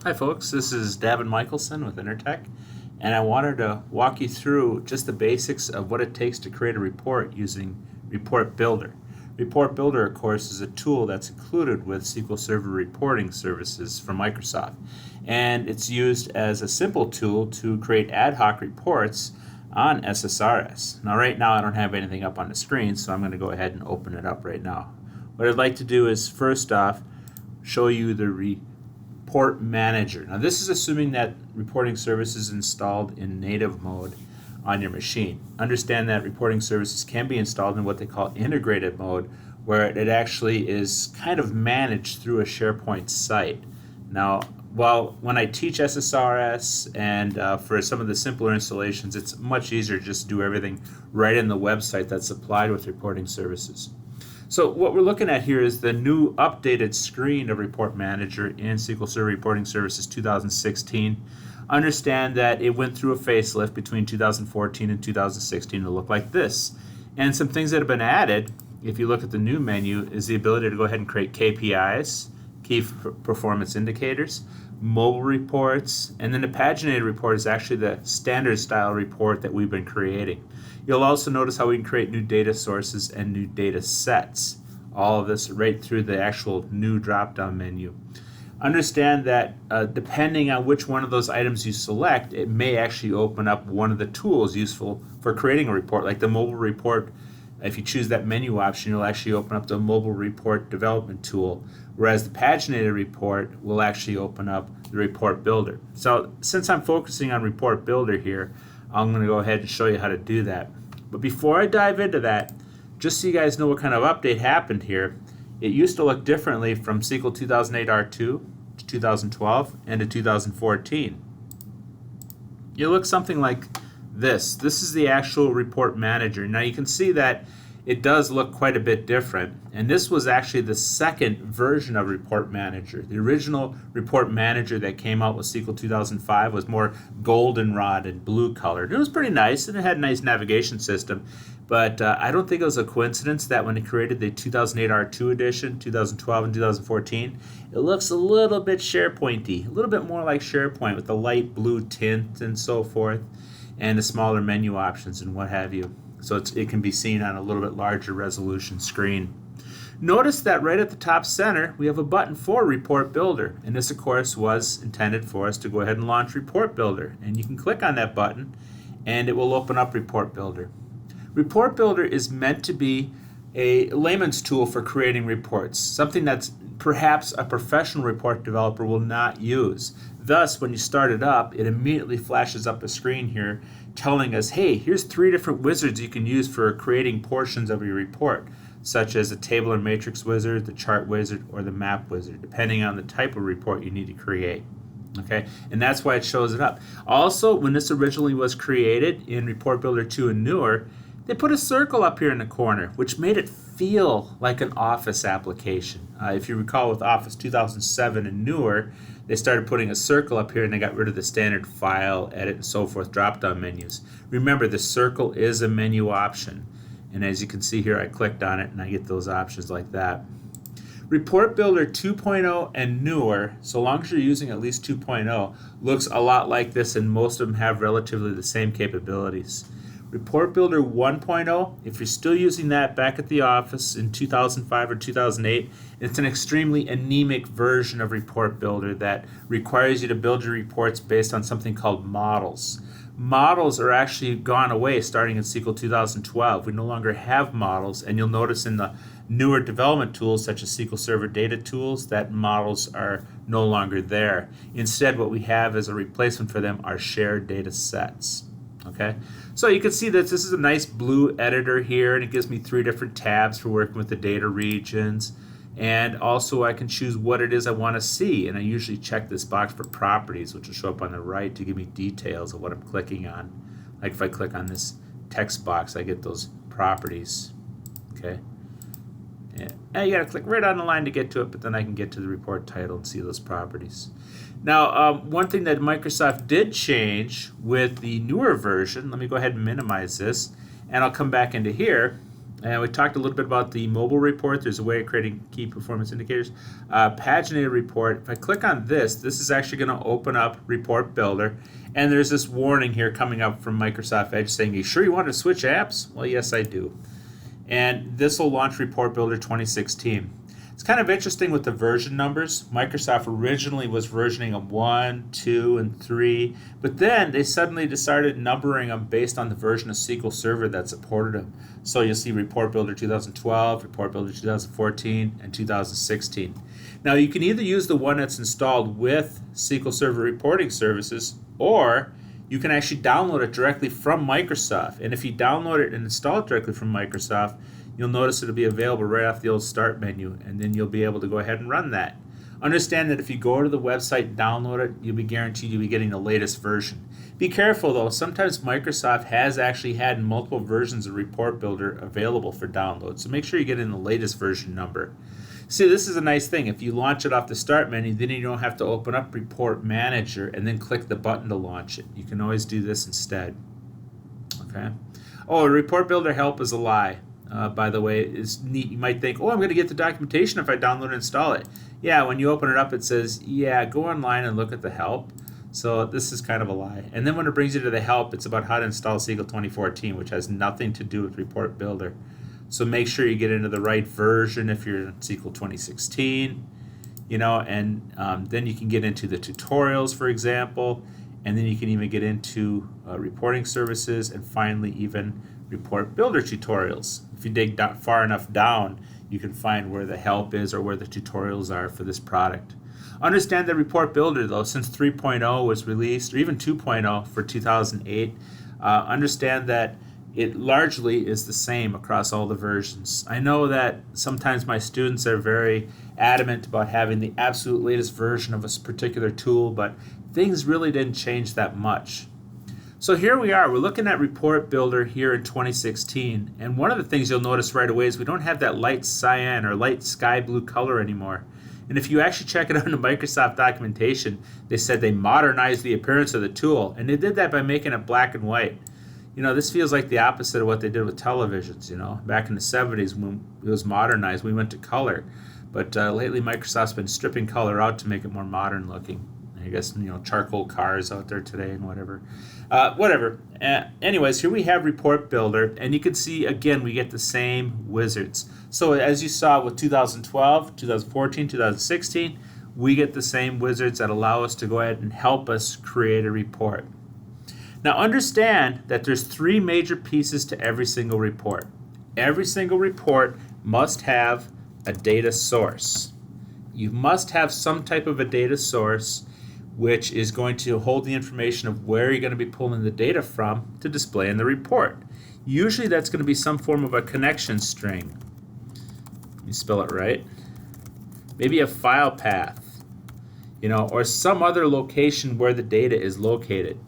Hi folks, this is Davin Michelson with Intertech, and I wanted to walk you through just the basics of what it takes to create a report using Report Builder. Report Builder, of course, is a tool that's included with SQL Server reporting services from Microsoft, and it's used as a simple tool to create ad hoc reports on SSRS. Now right now I don't have anything up on the screen, so I'm going to go ahead and open it up right now. What I'd like to do is first off show you the Report Manager. Now this is assuming that reporting service is installed in native mode on your machine. Understand that reporting services can be installed in what they call integrated mode, where it actually is kind of managed through a SharePoint site. Now, when I teach SSRS and for some of the simpler installations, it's much easier to just do everything right in the website that's supplied with reporting services. So what we're looking at here is the new updated screen of Report Manager in SQL Server Reporting Services 2016. Understand that it went through a facelift between 2014 and 2016 to look like this. And some things that have been added, if you look at the new menu, is the ability to go ahead and create KPIs, Key Performance Indicators, mobile reports, and then the paginated report is actually the standard style report that we've been creating. You'll also notice how we can create new data sources and new data sets. All of this right through the actual new drop-down menu. Understand that depending on which one of those items you select, it may actually open up one of the tools useful for creating a report, like the mobile report. If you choose that menu option, you'll actually open up the mobile report development tool, whereas the paginated report will actually open up the report builder. So since I'm focusing on report builder here, I'm going to go ahead and show you how to do that. But before I dive into that, just so you guys know what kind of update happened here, it used to look differently from SQL 2008 R2 to 2012 and to 2014. It looks something like this. This is the actual Report Manager. Now you can see that it does look quite a bit different, and this was actually the second version of Report Manager. The original Report Manager that came out with SQL 2005 was more goldenrod and blue colored. It was pretty nice, and it had a nice navigation system, but I don't think it was a coincidence that when it created the 2008 R2 edition, 2012 and 2014, it looks a little bit SharePointy, a little bit more like SharePoint with the light blue tint and so forth, and the smaller menu options and what have you. So it can be seen on a little bit larger resolution screen. Notice that right at the top center we have a button for Report Builder, and this of course was intended for us to go ahead and launch Report Builder, and you can click on that button and it will open up Report Builder. Report Builder is meant to be a layman's tool for creating reports, something that's perhaps a professional report developer will not use. Thus, when you start it up, it immediately flashes up a screen here telling us, hey, here's 3 different wizards you can use for creating portions of your report, such as the table or matrix wizard, the chart wizard, or the map wizard, depending on the type of report you need to create. Okay, and that's why it shows it up. Also, when this originally was created in Report Builder 2 and newer, they put a circle up here in the corner, which made it feel like an Office application. If you recall with Office 2007 and newer, they started putting a circle up here and they got rid of the standard file, edit, and so forth drop-down menus. Remember, the circle is a menu option. And as you can see here, I clicked on it and I get those options like that. Report Builder 2.0 and newer, so long as you're using at least 2.0, looks a lot like this, and most of them have relatively the same capabilities. Report Builder 1.0, if you're still using that back at the office in 2005 or 2008, it's an extremely anemic version of Report Builder that requires you to build your reports based on something called models. Models are actually gone away starting in SQL 2012. We no longer have models, and you'll notice in the newer development tools such as SQL Server Data Tools that models are no longer there. Instead, what we have as a replacement for them are shared data sets. Okay, so you can see that this is a nice blue editor here, and it gives me 3 different tabs for working with the data regions, and also I can choose what it is I want to see, and I usually check this box for properties, which will show up on the right to give me details of what I'm clicking on. Like if I click on this text box, I get those properties. Okay, and you got to click right on the line to get to it, but then I can get to the report title and see those properties. Now, one thing that Microsoft did change with the newer version, let me go ahead and minimize this, and I'll come back into here, And we talked a little bit about the mobile report. There's a way of creating key performance indicators. Paginated report, if I click on this is actually going to open up Report Builder. And there's this warning here coming up from Microsoft Edge saying, "You sure you want to switch apps?" Well, yes, I do. And this will launch Report Builder 2016. It's kind of interesting with the version numbers. Microsoft originally was versioning them 1, 2, and 3, but then they suddenly decided numbering them based on the version of SQL Server that supported them. So you'll see Report Builder 2012, Report Builder 2014, and 2016. Now you can either use the one that's installed with SQL Server reporting services, or you can actually download it directly from Microsoft. And if you download it and install it directly from Microsoft, you'll notice it'll be available right off the old start menu, and then you'll be able to go ahead and run that. Understand that if you go to the website and download it, you'll be guaranteed you'll be getting the latest version. Be careful though, sometimes Microsoft has actually had multiple versions of Report Builder available for download, so make sure you get in the latest version number. See, this is a nice thing. If you launch it off the start menu, then you don't have to open up Report Manager and then click the button to launch it. You can always do this instead. Okay. Oh, Report Builder help is a lie. By the way, it's neat. You might think, oh, I'm going to get the documentation if I download and install it. Yeah, when you open it up, it says, yeah, go online and look at the help. So this is kind of a lie. And then when it brings you to the help, it's about how to install SQL 2014, which has nothing to do with Report Builder. So make sure you get into the right version if you're in SQL 2016, and then you can get into the tutorials, for example, and then you can even get into reporting services, and finally even Report Builder tutorials. If you dig far enough down, you can find where the help is or where the tutorials are for this product. Understand that Report Builder, though, since 3.0 was released, or even 2.0 for 2008, understand that it largely is the same across all the versions. I know that sometimes my students are very adamant about having the absolute latest version of a particular tool, but things really didn't change that much. So here we are, we're looking at Report Builder here in 2016, and one of the things you'll notice right away is we don't have that light cyan or light sky blue color anymore. And if you actually check it out in the Microsoft documentation, they said they modernized the appearance of the tool, and they did that by making it black and white. This feels like the opposite of what they did with televisions. Back in the 70s when it was modernized, we went to color. But lately Microsoft's been stripping color out to make it more modern looking. I guess, charcoal cars out there today and whatever. Anyways, here we have Report Builder, and you can see, again, we get the same wizards. So as you saw with 2012, 2014, 2016, we get the same wizards that allow us to go ahead and help us create a report. Now understand that there's 3 major pieces to every single report. Every single report must have a data source. You must have some type of a data source which is going to hold the information of where you're going to be pulling the data from to display in the report. Usually that's going to be some form of a connection string. Let me spell it right. Maybe a file path, or some other location where the data is located.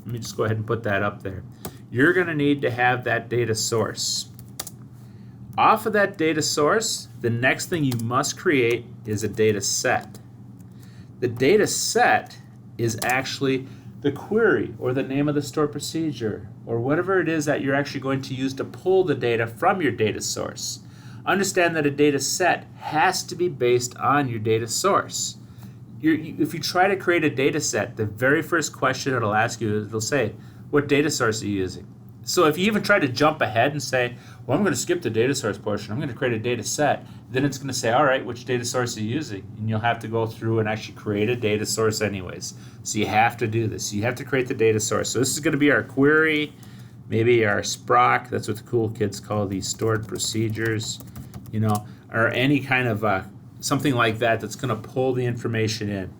Let me just go ahead and put that up there. You're going to need to have that data source. Off of that data source, the next thing you must create is a data set. The data set is actually the query or the name of the stored procedure or whatever it is that you're actually going to use to pull the data from your data source. Understand that a data set has to be based on your data source. If you try to create a data set, the very first question it'll ask you is it'll say, what data source are you using? So if you even try to jump ahead and say, well, I'm going to skip the data source portion, I'm going to create a data set, then it's going to say, all right, which data source are you using? And you'll have to go through and actually create a data source anyways. So you have to do this. You have to create the data source. So this is going to be our query, maybe our SPROC, that's what the cool kids call these stored procedures, or any kind of something like that that's going to pull the information in.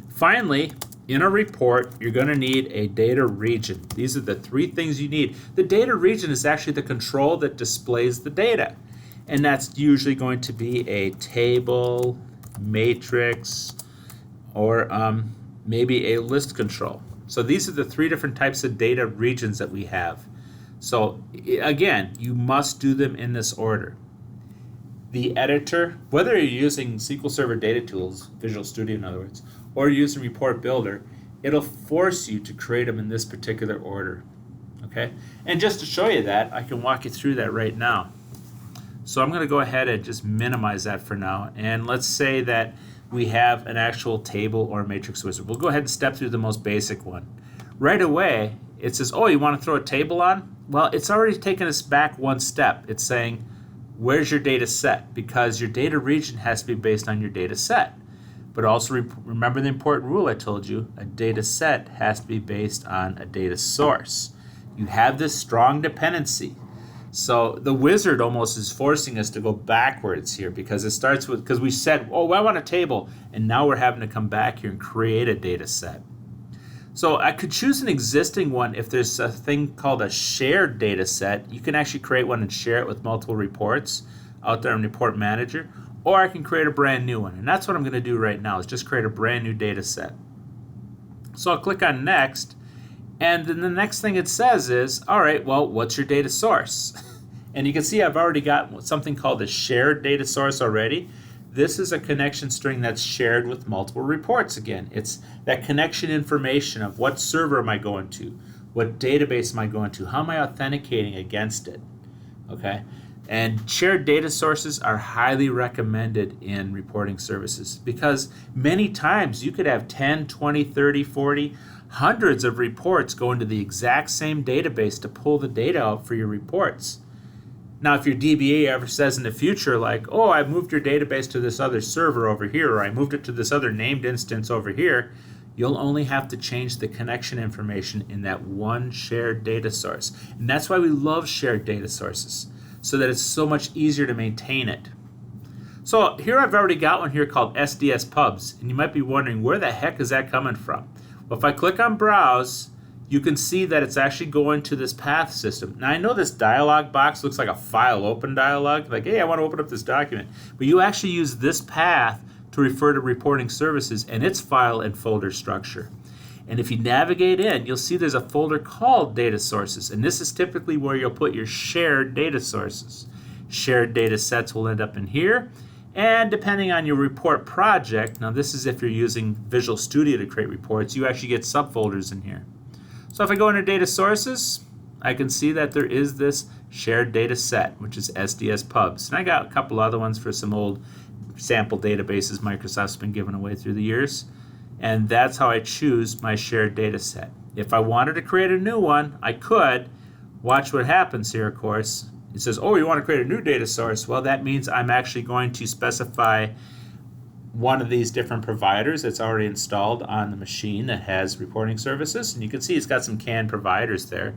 Finally, in a report, you're going to need a data region. These are the 3 things you need. The data region is actually the control that displays the data. And that's usually going to be a table, matrix, or maybe a list control. So these are the 3 different types of data regions that we have. So again, you must do them in this order. The editor, whether you're using SQL Server Data Tools, Visual Studio in other words, or you're using Report Builder, it'll force you to create them in this particular order. Okay, and just to show you that, I can walk you through that right now. So I'm going to go ahead and just minimize that for now, and let's say that we have an actual table or matrix wizard. We'll go ahead and step through the most basic one. Right away, it says, oh, you want to throw a table on? Well, it's already taken us back one step. It's saying, where's your data set? Because your data region has to be based on your data set. But also remember the important rule I told you, a data set has to be based on a data source. You have this strong dependency. So the wizard almost is forcing us to go backwards here, because it starts with, because we said, oh, I want a table, and now we're having to come back here and create a data set. So I could choose an existing one. If there's a thing called a shared data set, you can actually create one and share it with multiple reports out there in Report Manager, or I can create a brand new one. And that's what I'm going to do right now, is just create a brand new data set. So I'll click on Next, and then the next thing it says is, all right, well, what's your data source? And you can see I've already got something called a shared data source already. This is a connection string that's shared with multiple reports again. It's that connection information of what server am I going to, what database am I going to, how am I authenticating against it, okay? And shared data sources are highly recommended in reporting services, because many times you could have 10, 20, 30, 40, hundreds of reports go into the exact same database to pull the data out for your reports. Now, if your DBA ever says in the future, like, oh, I moved your database to this other server over here, or I moved it to this other named instance over here, you'll only have to change the connection information in that one shared data source. And that's why we love shared data sources, so that it's so much easier to maintain it. So here I've already got one here called SDS Pubs, and you might be wondering, where the heck is that coming from? Well, if I click on Browse, you can see that it's actually going to this path system. Now, I know this dialog box looks like a file open dialog, like, hey, I want to open up this document. But you actually use this path to refer to reporting services and its file and folder structure. And if you navigate in, you'll see there's a folder called Data Sources, and this is typically where you'll put your shared data sources. Shared data sets will end up in here, and depending on your report project, now this is if you're using Visual Studio to create reports, you actually get subfolders in here. So if I go into Data Sources, I can see that there is this shared data set, which is SDS Pubs. And I got a couple other ones for some old sample databases Microsoft's been giving away through the years. And that's how I choose my shared data set. If I wanted to create a new one, I could. Watch what happens here, of course. It says, oh, you want to create a new data source? Well, that means I'm actually going to specify one of these different providers that's already installed on the machine that has reporting services. And you can see it's got some canned providers there.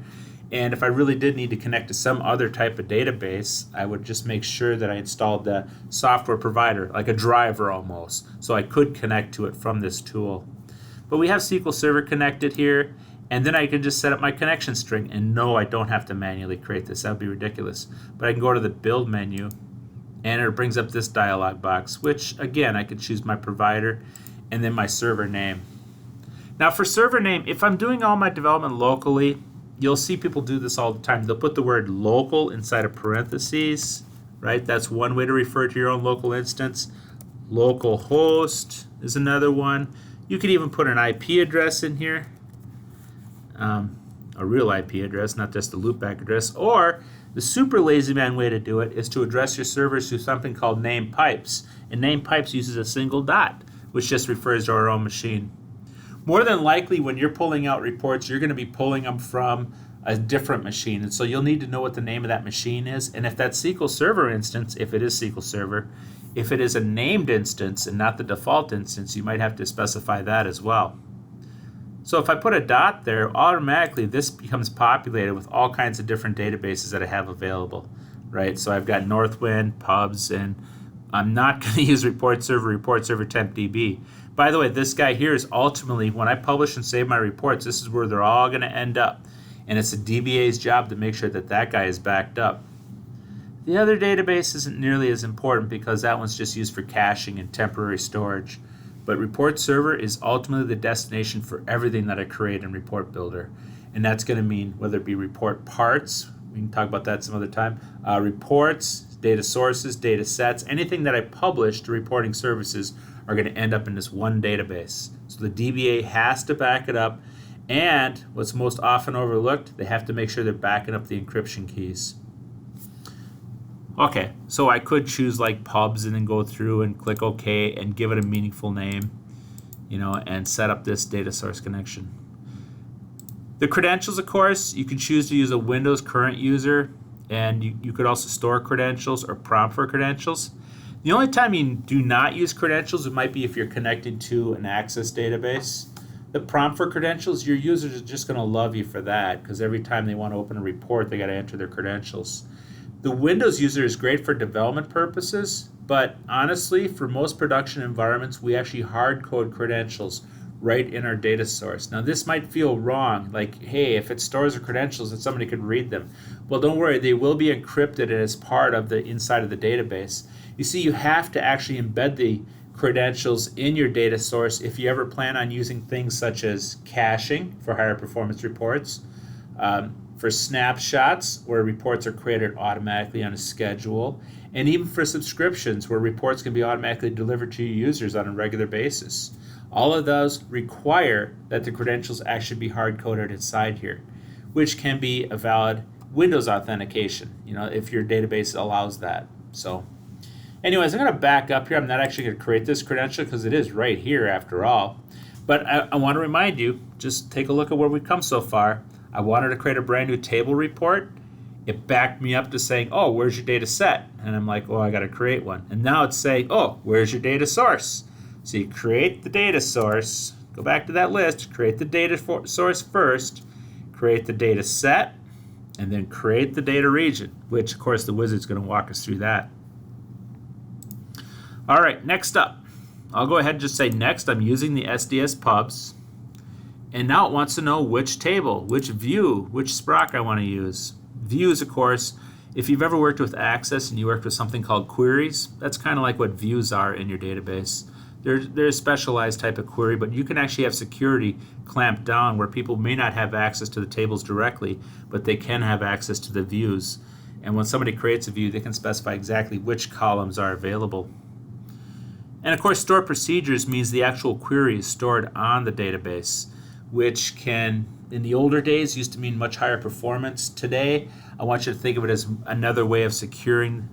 And if I really did need to connect to some other type of database, I would just make sure that I installed the software provider, like a driver almost, so I could connect to it from this tool. But we have SQL Server connected here, and then I can just set up my connection string, and no, I don't have to manually create this. That would be ridiculous. But I can go to the Build menu, and it brings up this dialog box, which, again, I could choose my provider and then my server name. Now, for server name, if I'm doing all my development locally, you'll see people do this all the time. They'll put the word local inside of parentheses, right? That's one way to refer to your own local instance. Local host is another one. You could even put an IP address in here, a real IP address, not just a loopback address. Or the super lazy man way to do it is to address your servers through something called name pipes. And name pipes uses a single dot, which just refers to our own machine. More than likely, when you're pulling out reports, you're going to be pulling them from a different machine. And so you'll need to know what the name of that machine is. And if that SQL Server instance, if it is SQL Server, if it is a named instance and not the default instance, you might have to specify that as well. So if I put a dot there, automatically this becomes populated with all kinds of different databases that I have available, right? So I've got Northwind, Pubs, and I'm not going to use Report Server TempDB. By the way, this guy here is ultimately, when I publish and save my reports, this is where they're all going to end up. And it's a DBA's job to make sure that that guy is backed up. The other database isn't nearly as important because that one's just used for caching and temporary storage. But Report Server is ultimately the destination for everything that I create in Report Builder. And that's going to mean whether it be report parts, we can talk about that some other time, reports, data sources, data sets, anything that I publish to reporting services are going to end up in this one database. So the DBA has to back it up, And what's most often overlooked, they have to make sure they're backing up the encryption keys. Okay, so I could choose like pubs and then go through and click OK and give it a meaningful name, and set up this data source connection. The credentials, of course, you can choose to use a Windows current user, and you could also store credentials or prompt for credentials. The only time you do not use credentials, it might be if you're connecting to an Access database. The prompt for credentials, your users are just going to love you for that, because every time they want to open a report, they got to enter their credentials. The Windows user is great for development purposes, but honestly, for most production environments, we actually hard code credentials right in our data source. Now, this might feel wrong, like, hey, if it stores the credentials, then somebody could read them. Well, don't worry, they will be encrypted as part of the inside of the database. You see, you have to actually embed the credentials in your data source if you ever plan on using things such as caching for higher performance reports, for snapshots where reports are created automatically on a schedule, and even for subscriptions where reports can be automatically delivered to your users on a regular basis. All of those require that the credentials actually be hard-coded inside here, which can be a valid Windows authentication, if your database allows that. So anyways, I'm going to back up here. I'm not actually going to create this credential because it is right here after all. But I want to remind you, just take a look at where we've come so far. I wanted to create a brand new table report. It backed me up to saying, oh, where's your data set? And I'm like, oh, I got to create one. And now it's saying, oh, where's your data source? So you create the data source, go back to that list, create the data source first, create the data set, and then create the data region, which, of course, the wizard's going to walk us through that. All right, next up, I'll go ahead and just say next. I'm using the SDS pubs. And now it wants to know which table, which view, which sprock I want to use. Views, of course, if you've ever worked with Access and you worked with something called queries, that's kind of like what views are in your database. They're a specialized type of query, but you can actually have security clamped down where people may not have access to the tables directly, but they can have access to the views. And when somebody creates a view, they can specify exactly which columns are available. And of course, store procedures means the actual query is stored on the database, which can, in the older days, used to mean much higher performance. Today, I want you to think of it as another way of securing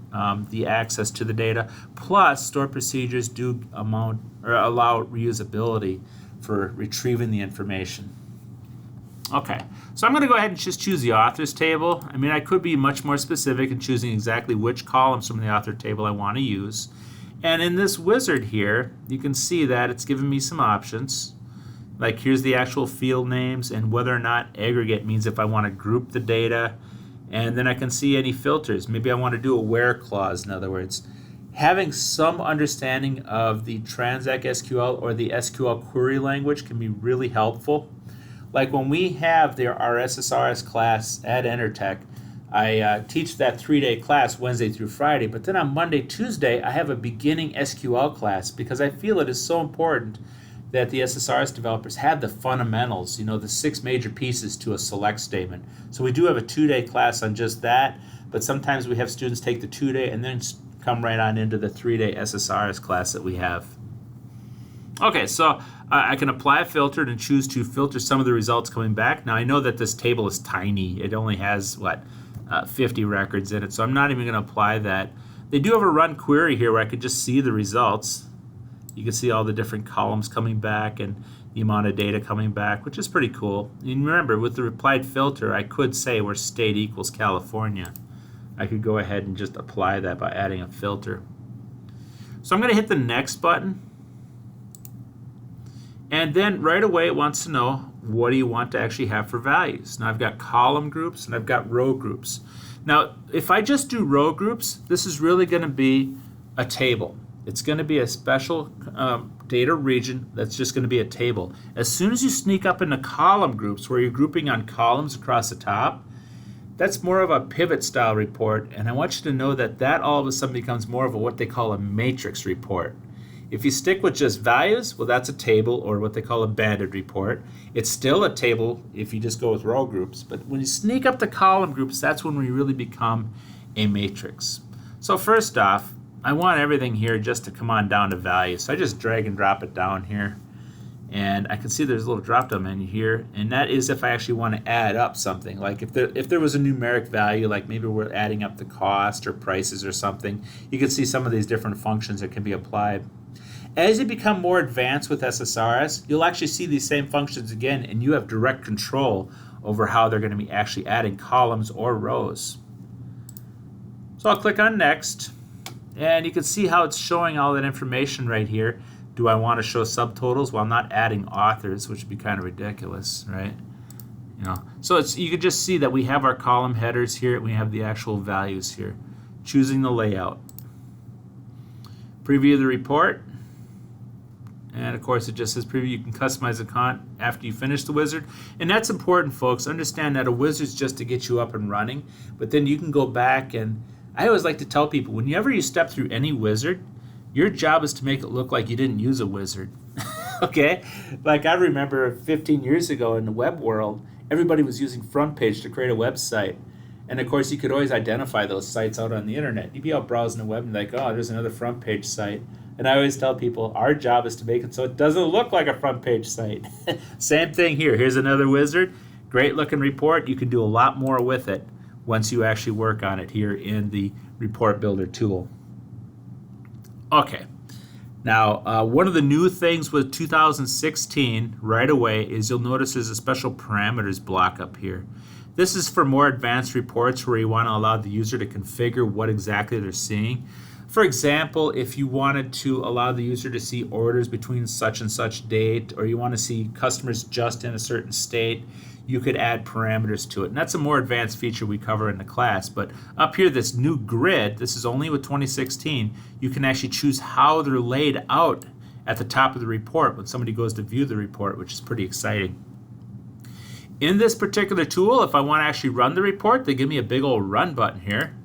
the access to the data. Plus, store procedures do allow reusability for retrieving the information. Okay, so I'm going to go ahead and just choose the authors table. I mean, I could be much more specific in choosing exactly which columns from the author table I want to use. And in this wizard here, you can see that it's giving me some options. Like here's the actual field names and whether or not aggregate means if I want to group the data. And then I can see any filters. Maybe I want to do a where clause, in other words. Having some understanding of the Transact SQL or the SQL query language can be really helpful. Like when we have our SSRS class at Intertech, I teach that 3-day class Wednesday through Friday, but then on Monday, Tuesday, I have a beginning SQL class because I feel it is so important that the SSRS developers have the fundamentals, the 6 major pieces to a select statement. So we do have a 2-day class on just that, but sometimes we have students take the 2-day and then come right on into the 3-day SSRS class that we have. Okay, so I can apply a filter and choose to filter some of the results coming back. Now I know that this table is tiny. It only has, 50 records in it, so I'm not even going to apply that. They do have a run query here where I could just see the results. You can see all the different columns coming back and the amount of data coming back, which is pretty cool. And remember, with the applied filter, I could say where state equals California. I could go ahead and just apply that by adding a filter. So I'm going to hit the next button. And then right away it wants to know what do you want to actually have for values. Now I've got column groups and I've got row groups. Now if I just do row groups, this is really going to be a table. It's going to be a special data region that's just going to be a table. As soon as you sneak up into column groups where you're grouping on columns across the top, that's more of a pivot style report, and I want you to know that all of a sudden becomes more of what they call a matrix report. If you stick with just values, well, that's a table or what they call a banded report. It's still a table if you just go with row groups, but when you sneak up to column groups, that's when we really become a matrix. So first off, I want everything here just to come on down to values. So I just drag and drop it down here. And I can see there's a little drop-down menu here, and that is if I actually want to add up something. Like if there was a numeric value, like maybe we're adding up the cost or prices or something, you can see some of these different functions that can be applied. As you become more advanced with SSRS, you'll actually see these same functions again, and you have direct control over how they're going to be actually adding columns or rows. So I'll click on Next, and you can see how it's showing all that information right here. Do I want to show subtotals? Well, I'm not adding authors, which would be kind of ridiculous, right? You know, so you can just see that we have our column headers here, and we have the actual values here. Choosing the layout. Preview the report. And of course, it just says preview. You can customize the content after you finish the wizard. And that's important, folks. Understand that a wizard's just to get you up and running, but then you can go back, and I always like to tell people, whenever you step through any wizard, your job is to make it look like you didn't use a wizard. Okay? Like I remember 15 years ago in the web world, everybody was using front page to create a website. And of course, you could always identify those sites out on the internet. You'd be out browsing the web and like, oh, there's another front page site. And I always tell people, our job is to make it so it doesn't look like a front page site. Same thing here. Here's another wizard. Great looking report. You can do a lot more with it once you actually work on it here in the Report Builder tool. Okay. Now, one of the new things with 2016 right away is you'll notice there's a special parameters block up here. This is for more advanced reports where you want to allow the user to configure what exactly they're seeing. For example, if you wanted to allow the user to see orders between such and such date, or you want to see customers just in a certain state, you could add parameters to it. And that's a more advanced feature we cover in the class. But up here, this new grid, this is only with 2016, you can actually choose how they're laid out at the top of the report when somebody goes to view the report, which is pretty exciting. In this particular tool, if I want to actually run the report, they give me a big old run button here.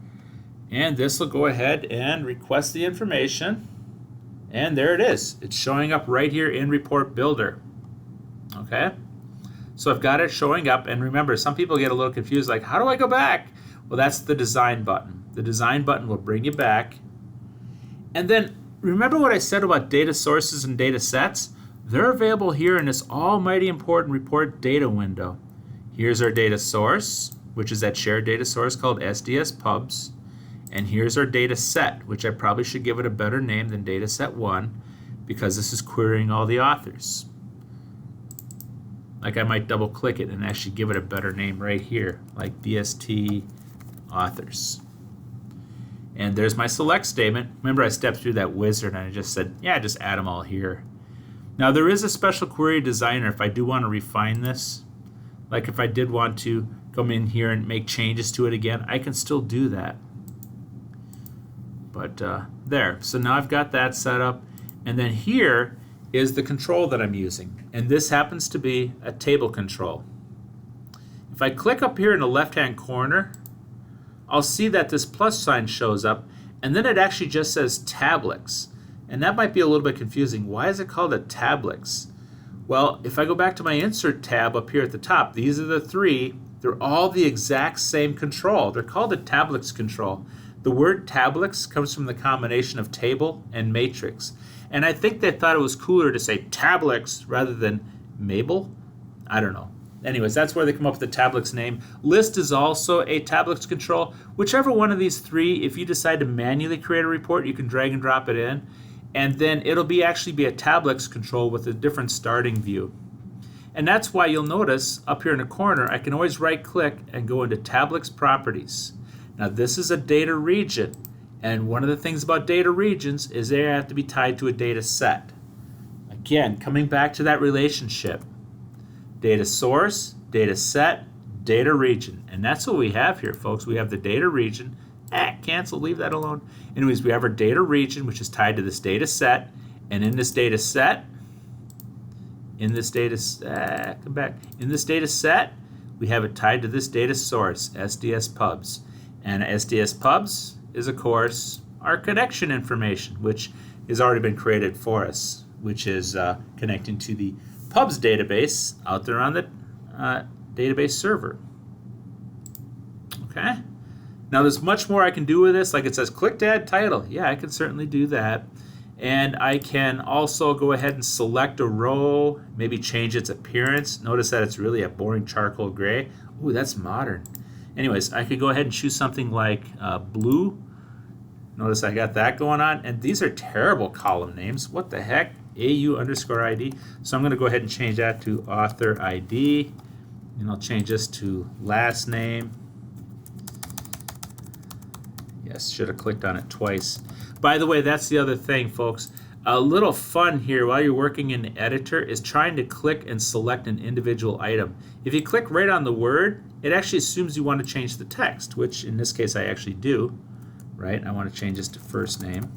And this will go ahead and request the information. And there it is. It's showing up right here in Report Builder. Okay? So I've got it showing up. And remember, some people get a little confused, like, how do I go back? Well, that's the design button. The design button will bring you back. And then remember what I said about data sources and data sets? They're available here in this almighty important report data window. Here's our data source, which is that shared data source called SDS pubs. And here's our data set, which I probably should give it a better name than Dataset 1 because this is querying all the authors. Like I might double click it and actually give it a better name right here, like DST authors. And there's my select statement. Remember, I stepped through that wizard and I just said, yeah, just add them all here. Now there is a special query designer if I do want to refine this. Like if I did want to come in here and make changes to it again, I can still do that. But there, so now I've got that set up, and then here is the control that I'm using, and this happens to be a table control. If I click up here in the left-hand corner, I'll see that this plus sign shows up, and then it actually just says tablets, and that might be a little bit confusing. Why is it called a tablets? Well, if I go back to my Insert tab up here at the top, these are the three. They're all the exact same control. They're called a tablets control. The word tablets comes from the combination of table and matrix. And I think they thought it was cooler to say tablets rather than Mabel. I don't know. Anyways, that's where they come up with the tablets name. List is also a tablets control. Whichever one of these three, if you decide to manually create a report, you can drag and drop it in. And then it'll actually be a tablets control with a different starting view. And that's why you'll notice up here in the corner, I can always right click and go into tablets properties. Now this is a data region, and one of the things about data regions is they have to be tied to a data set. Again, coming back to that relationship, data source, data set, data region, and that's what we have here, folks. We have the data region. Cancel, leave that alone. Anyways, we have our data region, which is tied to this data set, and in this data set, come back. In this data set, we have it tied to this data source, SDS pubs. And SDS pubs is, of course, our connection information, which has already been created for us, which is connecting to the pubs database out there on the database server. Okay? Now there's much more I can do with this. Like it says, click to add title. Yeah, I can certainly do that. And I can also go ahead and select a row, maybe change its appearance. Notice that it's really a boring charcoal gray. Ooh, that's modern. Anyways, I could go ahead and choose something like blue. Notice I got that going on. And these are terrible column names. What the heck? AU_ID. So I'm going to go ahead and change that to author ID. And I'll change this to last name. Yes, should have clicked on it twice. By the way, that's the other thing, folks. A little fun here while you're working in the editor is trying to click and select an individual item. If you click right on the word, it actually assumes you want to change the text, which in this case I actually do, right? I want to change this to first name.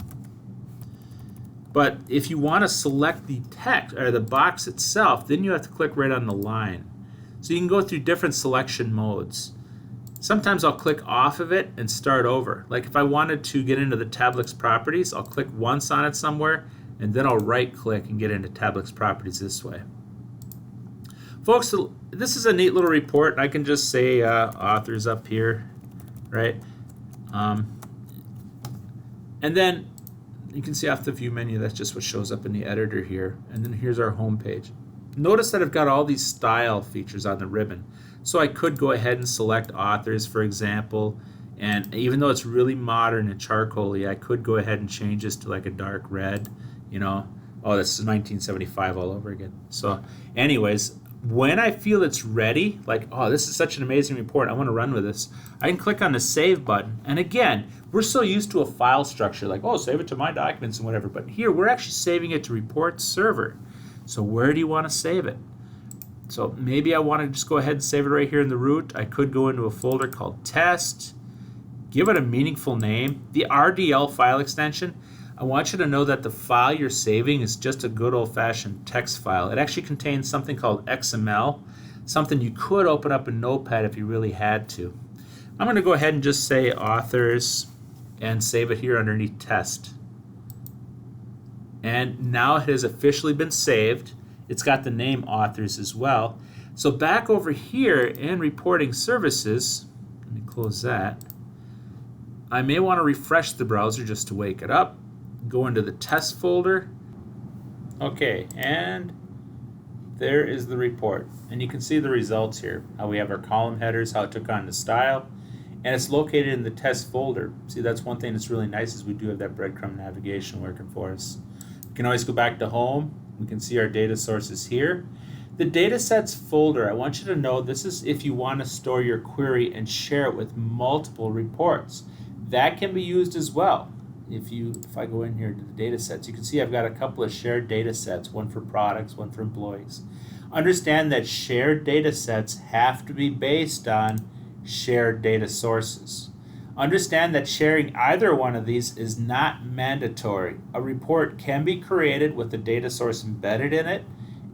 But if you want to select the text or the box itself, then you have to click right on the line. So you can go through different selection modes. Sometimes I'll click off of it and start over. Like if I wanted to get into the Tablix properties, I'll click once on it somewhere, and then I'll right click and get into Tablix properties this way. Folks, this is a neat little report, and I can just say authors up here, right? And then you can see off the view menu, that's just what shows up in the editor here. And then here's our home page. Notice that I've got all these style features on the ribbon. So I could go ahead and select authors, for example, and even though it's really modern and charcoal-y, I could go ahead and change this to like a dark red, you know. Oh, this is 1975 all over again. So anyways, when I feel it's ready, like, oh, this is such an amazing report, I want to run with this, I can click on the Save button. And again, we're so used to a file structure, like, oh, save it to my documents and whatever. But here, we're actually saving it to Report Server. So where do you want to save it? So maybe I want to just go ahead and save it right here in the root. I could go into a folder called Test, give it a meaningful name. The RDL file extension, I want you to know that the file you're saving is just a good old-fashioned text file. It actually contains something called XML, something you could open up in Notepad if you really had to. I'm going to go ahead and just say authors and save it here underneath Test. And now it has officially been saved. It's got the name authors as well. So back over here in reporting services, let me close that. I may want to refresh the browser just to wake it up. Go into the test folder. Okay, and there is the report. And you can see the results here. How we have our column headers, how it took on the style. And it's located in the test folder. See, that's one thing that's really nice is we do have that breadcrumb navigation working for us. We can always go back to home. We can see our data sources here. The Datasets folder, I want you to know this is if you want to store your query and share it with multiple reports. That can be used as well. If I go in here to the Datasets, you can see I've got a couple of shared datasets, one for products, one for employees. Understand that shared datasets have to be based on shared data sources. Understand that sharing either one of these is not mandatory. A report can be created with a data source embedded in it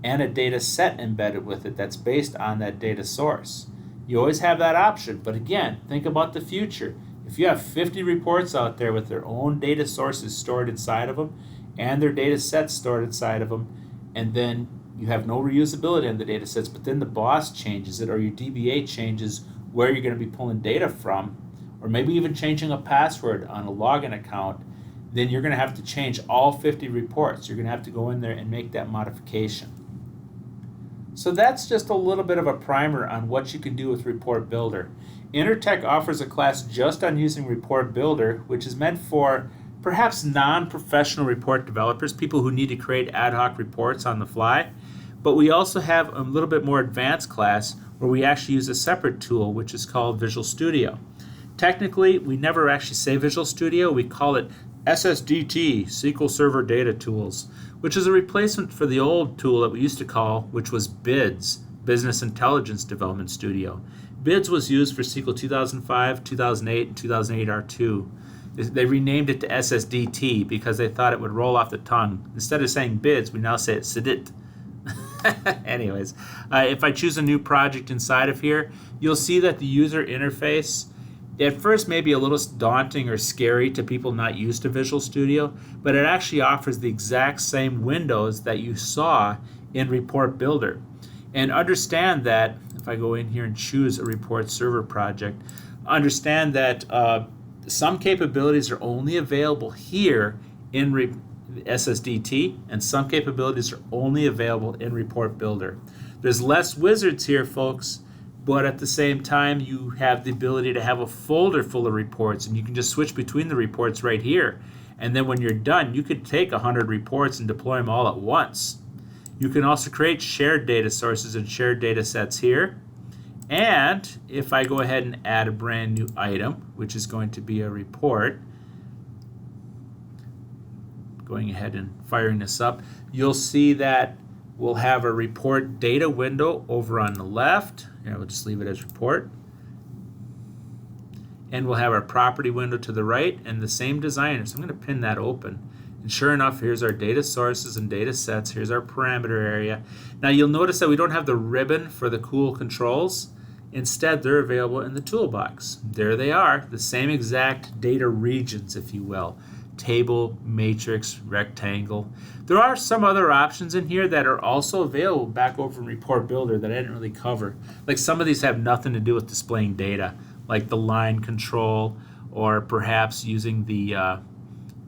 and a data set embedded with it that's based on that data source. You always have that option, but again, think about the future. If you have 50 reports out there with their own data sources stored inside of them and their data sets stored inside of them, and then you have no reusability in the data sets, but then the boss changes it or your DBA changes where you're going to be pulling data from, or maybe even changing a password on a login account, then you're going to have to change all 50 reports. You're going to have to go in there and make that modification. So that's just a little bit of a primer on what you can do with Report Builder. Intertech offers a class just on using Report Builder, which is meant for perhaps non-professional report developers, people who need to create ad hoc reports on the fly. But we also have a little bit more advanced class where we actually use a separate tool, which is called Visual Studio. Technically, we never actually say Visual Studio. We call it SSDT, SQL Server Data Tools, which is a replacement for the old tool that we used to call, which was BIDS, Business Intelligence Development Studio. BIDS was used for SQL 2005, 2008, and 2008 R2. They renamed it to SSDT because they thought it would roll off the tongue. Instead of saying BIDS, we now say it SIDIT. Anyways, if I choose a new project inside of here, you'll see that the user interface at first may be a little daunting or scary to people not used to Visual Studio, but it actually offers the exact same windows that you saw in Report Builder. And understand that, if I go in here and choose a report server project, understand that some capabilities are only available here in SSDT, and some capabilities are only available in Report Builder. There's less wizards here, folks, but at the same time, you have the ability to have a folder full of reports, and you can just switch between the reports right here. And then when you're done, you could take 100 reports and deploy them all at once. You can also create shared data sources and shared data sets here. And if I go ahead and add a brand new item, which is going to be a report, going ahead and firing this up, you'll see that we'll have a report data window over on the left. Here, we'll just leave it as report. And we'll have our property window to the right and the same designer. So I'm going to pin that open. And sure enough, here's our data sources and data sets. Here's our parameter area. Now you'll notice that we don't have the ribbon for the cool controls. Instead, they're available in the toolbox. There they are, the same exact data regions, if you will. Table, matrix, rectangle. There are some other options in here that are also available back over in Report Builder that I didn't really cover. Like some of these have nothing to do with displaying data, like the line control, or perhaps using the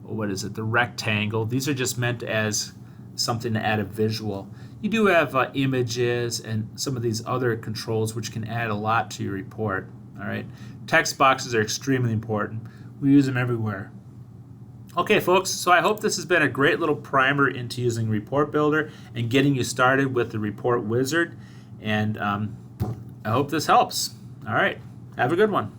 the rectangle. These are just meant as something to add a visual. You do have images and some of these other controls which can add a lot to your report. All right, text boxes are extremely important. We use them everywhere. Okay, folks, so I hope this has been a great little primer into using Report Builder and getting you started with the Report Wizard. And I hope this helps. All right, have a good one.